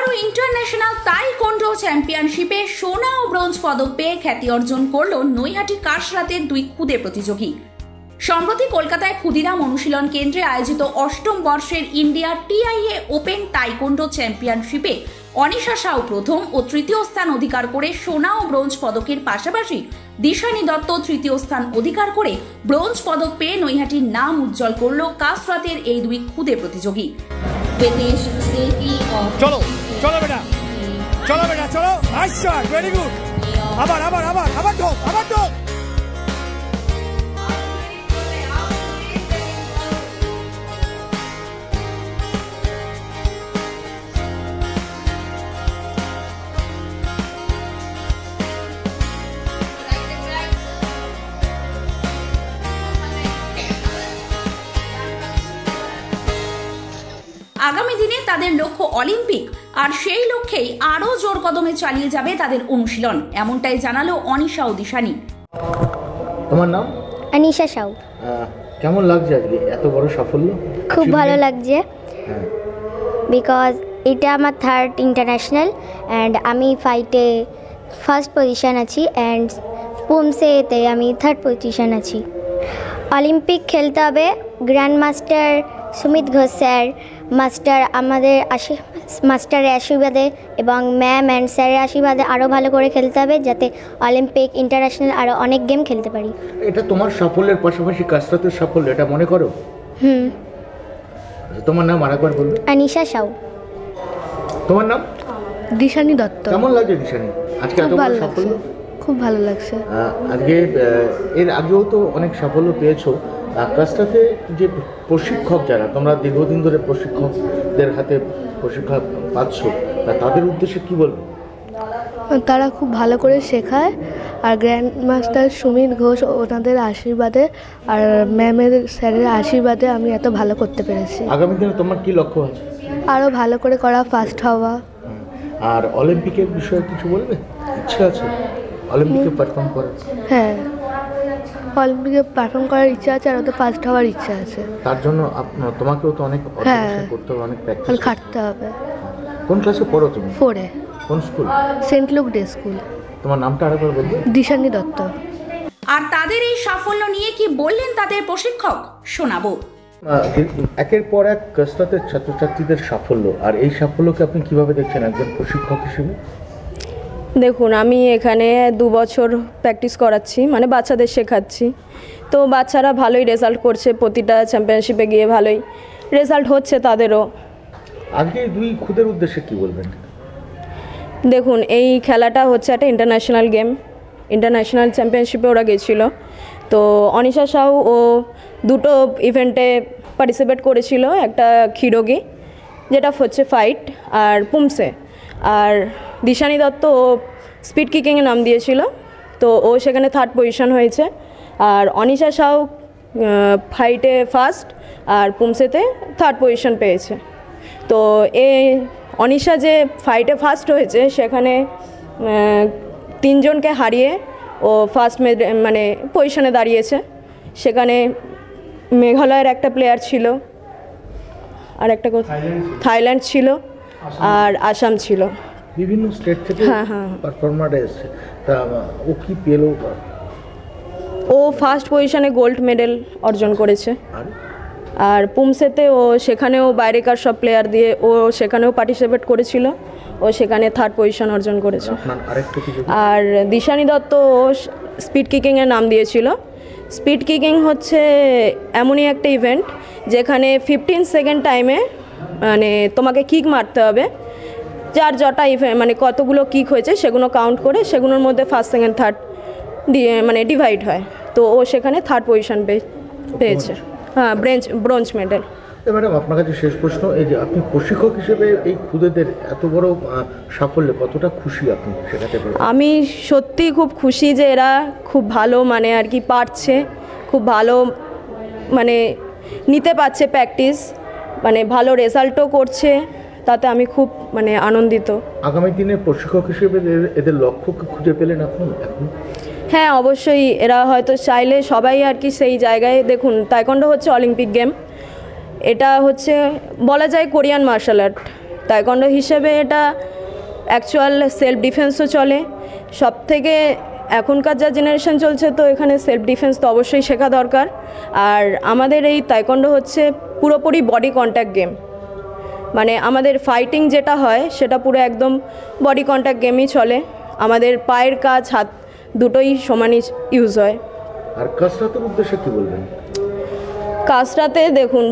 এবারও international taekwondo চ্যাম্পিয়নশিপে সোনা ও ব্রোঞ্জ পদক পেয়ে খ্যাতি অর্জন করল নৈহাটির কাশরাতের দুই খুদে প্রতিযোগী। সম্প্রতি কলকাতায় ক্ষুদিরাম অনুশীলন কেন্দ্রে আয়োজিত অষ্টম বর্ষের ইন্ডিয়া টিআইএ ওপেন তাইকোন্ডো চ্যাম্পিয়নশিপে অনিশা সাউ প্রথম ও তৃতীয় স্থান অধিকার করে সোনা ও ব্রোঞ্জ পদকের পাশাপাশি দিশানি দত্ত তৃতীয় স্থান অধিকার করে ব্রোঞ্জ পদক পেয়ে নৈহাটির নাম উজ্জ্বল করল কাশরাতের এই দুই খুদে প্রতিযোগী। চলো চলো বেটা, চলো বেটা, চলো। Nice shot, very good. আবার আবার আবার আবার ঢোক, আবার ঢোক। আগামী দিনে তাদের লক্ষ্য অলিম্পিক, আর সেই লক্ষ্যেই আরো জোর কদমে চালিয়ে যাবে তাদের অনুশীলন, এমনটাই জানালো অনিশা ও দিশানি। তোমার নাম? অনিশা সাউ। কেমন লাগছে আজকে এত বড় সাফল্য? খুব ভালো লাগছে, বিকজ এটা আমার থার্ড ইন্টারন্যাশনাল অ্যান্ড আমি ফাইটে ফার্স্ট পজিশন আছি অ্যান্ড পুমসেতে আমি থার্ড পজিশন আছি। অলিম্পিক খেলতে হবে, grand master Sumit Ghosh sir, মাস্টারের আশীর্বাদে এবং ম্যাম অ্যান্ড স্যারের আশীর্বাদে আরও ভালো করে খেলতে হবে, যাতে অলিম্পিক ইন্টারন্যাশনাল আরও অনেক গেম খেলতে পারি। এটা তোমার সাফল্যের পাশাপাশি কাশরাতের সাফল্য, এটা মনে করো? তোমার নাম আরেকবার বলবে? অনিশা সাউ। তোমার নাম? দিশানি দত্ত। কেমন লাগছে দিশানি আজকে এত বড় সাফল্য? খুব ভালো লাগছে। আজকে এর আগেও তো অনেক সাফল্য পেয়েছো। কাশরাতে যে প্রশিক্ষক যারা, তোমরা দীর্ঘদিন ধরে প্রশিক্ষকদের হাতে প্রশিক্ষণ পাচ্ছ, তাদের উদ্দেশ্যে কি বলবো? তারা খুব ভালো করে শেখায়, আর গ্র্যান্ড মাস্টার সুমিত ঘোষ ওনাদের আশীর্বাদে আর ম্যামের স্যারের আশীর্বাদে আমি এত ভালো করতে পেরেছি। আগামী দিনে তোমার কি লক্ষ্য আছে? আরও ভালো করে করা, ফার্স্ট হওয়া। আর অলিম্পিকের বিষয়ে কিছু বলবে? ইচ্ছা আছে অলিম্পিকে পারফর্ম করার? হ্যাঁ, অলিম্পিকে পারফর্ম করার ইচ্ছা আছে, আর ওতে ফার্স্ট হওয়ার ইচ্ছা আছে। তার জন্য তোমাকেও তো অনেক করতে হবে, অনেক প্র্যাকটিস খাটতে হবে। কোন ক্লাসে পড়ো তুমি? 4-এ। কোন school? Saint Luke day school. তোমার নামটা আরেকবার বলবে? দিশানি দত্ত। আর তাদের এই সাফল্য নিয়ে কি বললেন তাদের প্রশিক্ষক, শোনাবো। একের পর এক কাশরাতের ছাত্রছাত্রীদের সাফল্য, আর এই সাফল্যকে আপনি কিভাবে দেখছেন একজন প্রশিক্ষক হিসেবে? দেখুন, আমি এখানে 2 বছর প্র্যাকটিস করাচ্ছি, মানে বাচ্চাদের শেখাচ্ছি। তো বাচ্চারা ভালোই রেজাল্ট করছে, প্রতিটা চ্যাম্পিয়নশিপে গিয়ে ভালোই রেজাল্ট হচ্ছে তাদেরও। আজকে দুই খুদের উদ্দেশ্যে কি বলবেন? দেখুন, এই খেলাটা হচ্ছে একটা ইন্টারন্যাশনাল গেম, ইন্টারন্যাশনাল চ্যাম্পিয়নশিপে ওরা গেছিলো। তো অনিশা সাউ ও দুটো ইভেন্টে পার্টিসিপেট করেছিল, একটা খিরোগি যেটা হচ্ছে ফাইট আর পুমসে, আর দিশানি দত্ত ও স্পিড কিকিংয়ে নাম দিয়েছিল, তো ও সেখানে থার্ড পজিশন হয়েছে। আর অনিশা সাউ ফাইটে ফার্স্ট আর পুমসেতে থার্ড পজিশন পেয়েছে। তো অনিশা যে ফাইটে ফার্স্ট হয়েছে, সেখানে 3 জনকে হারিয়ে ও ফার্স্ট মানে পজিশনে দাঁড়িয়েছে। সেখানে মেঘালয়ের একটা প্লেয়ার ছিল, আর একটা থাইল্যান্ড ছিল, আর আসাম ছিল। বিভিন্ন স্টেট থেকে পারফর্মার এসেছে, তা ও কি পেল? ও ফার্স্ট পজিশনে গোল্ড মেডেল অর্জন করেছে। আর পুমসেতে ও সেখানেও বাইরেকার সব প্লেয়ার দিয়ে ও সেখানেও পার্টিসিপেট করেছিল, ও সেখানে থার্ড পজিশন অর্জন করেছে। আর দিশানি দত্ত ও স্পিড কিকিংয়ে নাম দিয়েছিল। স্পিড কিকিং হচ্ছে এমনই একটা ইভেন্ট যেখানে 15 সেকেন্ড টাইমে মানে তোমাকে কিক মারতে হবে, যার যটা মানে কতগুলো কিক হয়েছে সেগুলো কাউন্ট করে সেগুলোর মধ্যে ফার্স্ট সেকেন্ড থার্ড মানে ডিভাইড হয়। তো ও সেখানে থার্ড পজিশন পেয়েছে, হ্যাঁ, ব্রোঞ্জ মেডেল। ম্যাডাম, আপনার কাছে শেষ প্রশ্ন, এই যে আপনি প্রশিক্ষক হিসেবে এই খুদেদের এত বড় সাফল্যে কতটা খুশি আপনি শেখাতে পারেন? আমি সত্যিই খুব খুশি যে এরা খুব ভালো মানে আর কি পারছে, খুব ভালো মানে নিতে পারছে প্র্যাকটিস, মানে ভালো রেজাল্টও করছে, তাতে আমি খুব মানে আনন্দিত। আগামী দিনে প্রশিক্ষক হিসেবে এদের লক্ষ্যকে খুঁজে পেলেন আপনি এখন? হ্যাঁ, অবশ্যই। এরা হয়তো চাইলে সবাই আর কি সেই জায়গায়, দেখুন তাইকোন্ডো হচ্ছে অলিম্পিক গেম, এটা হচ্ছে বলা যায় কোরিয়ান মার্শাল আর্ট। তাইকন্ডো হিসেবে এটা অ্যাকচুয়াল সেলফ ডিফেন্সও চলে। সব থেকে এখনকার যা জেনারেশন চলছে, তো এখানে সেলফ ডিফেন্স তো অবশ্যই শেখা দরকার। আর আমাদের এই তাইকন্ডো হচ্ছে পুরোপুরি বডি কন্ট্যাক্ট গেম, মানে আমাদের ফাইটিং যেটা হয় সেটা পুরো একদম বডি কন্ট্যাক্ট গেমই চলে। আমাদের পায়ের কাজ, হাত দুটোই সমানই ইউজ হয়। আর কাসরাতের উদ্দেশ্যে কী বলবেন? কাসরাতে দেখুন,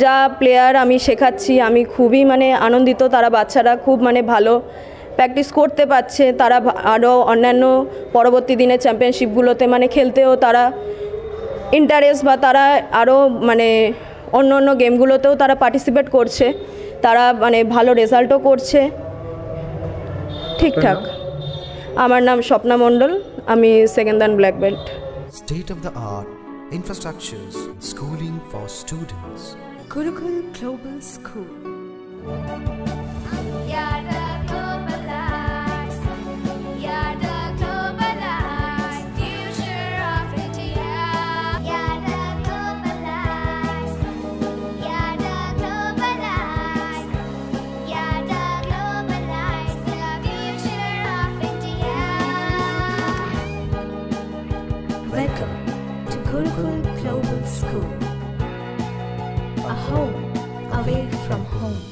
যা প্লেয়ার আমি শেখাচ্ছি, আমি খুবই মানে আনন্দিত। তারা বাচ্চারা খুব মানে ভালো প্র্যাকটিস করতে পারছে। তারা আরও অন্যান্য পরবর্তী দিনে চ্যাম্পিয়নশিপগুলোতে মানে খেলতেও তারা ইন্টারেস্ট, বা তারা আরও মানে অন্য অন্য গেমগুলোতেও তারা পার্টিসিপেট করছে। তারা মানে ভালো রেজাল্টও করছে ঠিকঠাক। আমার নাম স্বপ্না মণ্ডল, আমি সেকেন্ড দান black belt. State of the art infrastructures, schooling for students. Gurukul Global School. Welcome to Gurukul Global School, a home away from home.